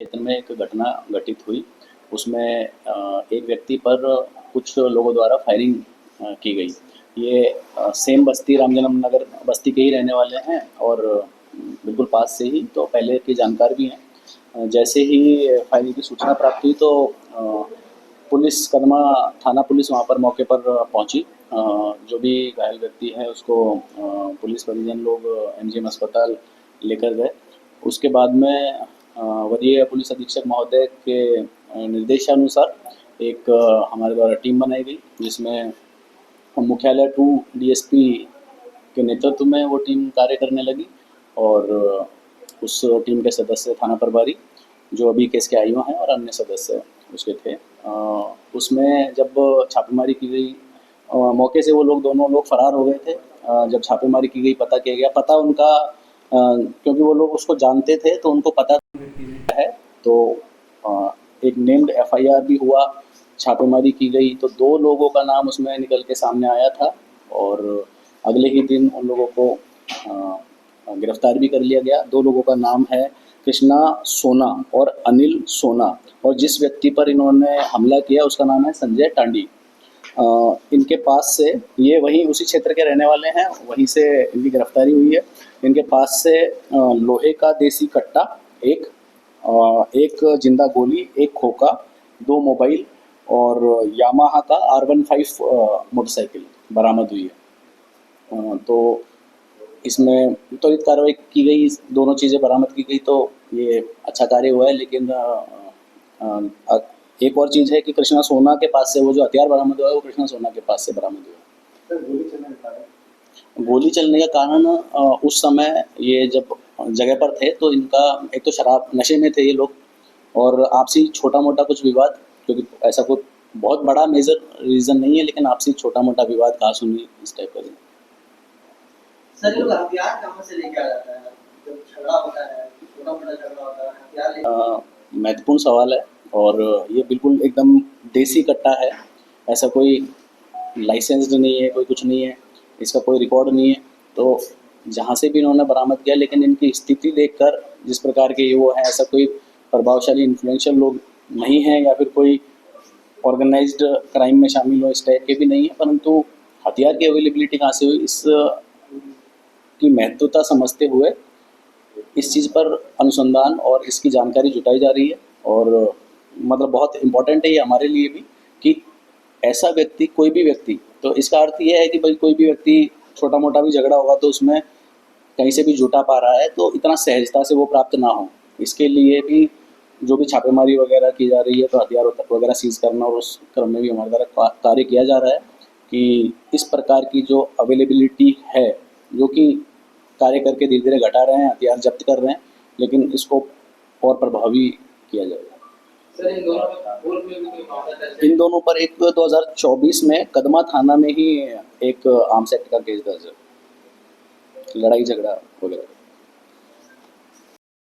क्षेत्र में एक घटना घटित हुई। उसमें एक व्यक्ति पर कुछ लोगों द्वारा फायरिंग की गई। ये सेम बस्ती रामजन्म नगर बस्ती के ही रहने वाले हैं और बिल्कुल पास से ही तो पहले की जानकार भी हैं। जैसे ही फायरिंग की सूचना प्राप्त हुई तो पुलिस कदमा थाना पुलिस वहाँ पर मौके पर पहुँची। जो भी घायल व्यक्ति है उसको पुलिस परिजन लोग एमजीएम अस्पताल लेकर गए। उसके बाद में वरीय पुलिस अधीक्षक महोदय के निर्देशानुसार एक हमारे द्वारा टीम बनाई गई, जिसमें मुख्यालय 2 डीएसपी के नेतृत्व में वो टीम कार्य करने लगी और उस टीम के सदस्य थाना प्रभारी जो अभी केस के आईओ हैं और अन्य सदस्य उसके थे। उसमें जब छापेमारी की गई, मौके से वो लोग दोनों लोग फरार हो गए थे। जब छापेमारी की गई, पता किया गया, पता उनका क्योंकि वो लोग उसको जानते थे तो उनको पता है। तो एक नेम्ड एफआईआर भी हुआ, छापेमारी की गई तो 2 लोगों का नाम उसमें निकल के सामने आया था और अगले ही दिन उन लोगों को गिरफ्तार भी कर लिया गया। 2 लोगों का नाम है कृष्णा सोना और अनिल सोना और जिस व्यक्ति पर इन्होंने हमला किया उसका नाम है संजय टांडी। इनके पास से, ये वहीं उसी क्षेत्र के रहने वाले हैं, वहीं से इनकी गिरफ्तारी हुई है। इनके पास से लोहे का देसी कट्टा एक जिंदा गोली, एक खोखा, 2 मोबाइल और यामाहा का R15 मोटरसाइकिल बरामद हुई है। तो इसमें त्वरित कार्रवाई की गई, दोनों चीज़ें बरामद की गई तो ये अच्छा कार्य हुआ है। लेकिन एक और चीज़ है कि कृष्णा सोना के पास से वो जो हथियार बरामद हुआ है वो कृष्णा सोना के पास से बरामद हुआ है। गोली चलने का कारण उस समय ये जब जगह पर थे तो इनका एक तो शराब नशे में थे ये लोग और आपसी छोटा मोटा कुछ विवाद, क्योंकि ऐसा कोई बहुत बड़ा मेजर रीज़न नहीं है, लेकिन आपसी छोटा मोटा विवाद कहा सुनी इस टाइप का। सर ये लोग हथियार कहाँ से लेके आ जाता है? जब झगड़ा होता है, छोटा मोटा झगड़ा होता है, हथियार लेके महत्वपूर्ण सवाल है और ये बिल्कुल एकदम देसी कट्टा है। ऐसा कोई लाइसेंस्ड नहीं है, कोई कुछ नहीं है, इसका कोई रिकॉर्ड नहीं है। तो जहाँ से भी इन्होंने बरामद किया, लेकिन इनकी स्थिति देखकर जिस प्रकार के ये वो हैं, ऐसा कोई प्रभावशाली इन्फ्लुएंशियल लोग नहीं हैं या फिर कोई ऑर्गेनाइज्ड क्राइम में शामिल हो इस टाइप के भी नहीं है। परंतु हथियार की अवेलेबिलिटी कहाँ से हुई, इस की महत्वता समझते हुए इस चीज़ पर अनुसंधान और इसकी जानकारी जुटाई जा रही है और मतलब बहुत इम्पोर्टेंट है ये हमारे लिए भी कि ऐसा व्यक्ति, कोई भी व्यक्ति, तो इसका अर्थ ये है कि भाई कोई भी व्यक्ति छोटा मोटा भी झगड़ा होगा तो उसमें कहीं से भी जुटा पा रहा है तो इतना सहजता से वो प्राप्त ना हो, इसके लिए भी जो भी छापेमारी वगैरह की जा रही है तो हथियार वगैरह सीज़ करना और उस क्रम में भी हमारे द्वारा कार्य किया जा रहा है कि इस प्रकार की जो अवेलेबिलिटी है, जो कि कार्य करके धीरे धीरे घटा रहे हैं, हथियार जब्त कर रहे हैं, लेकिन इसको और प्रभावी किया जाएगा। सर इन दोनों पर एक 2024 में कदमा थाना में ही एक आर्म्स एक्ट का केस दर्ज है, लड़ाई झगड़ा वगैरह।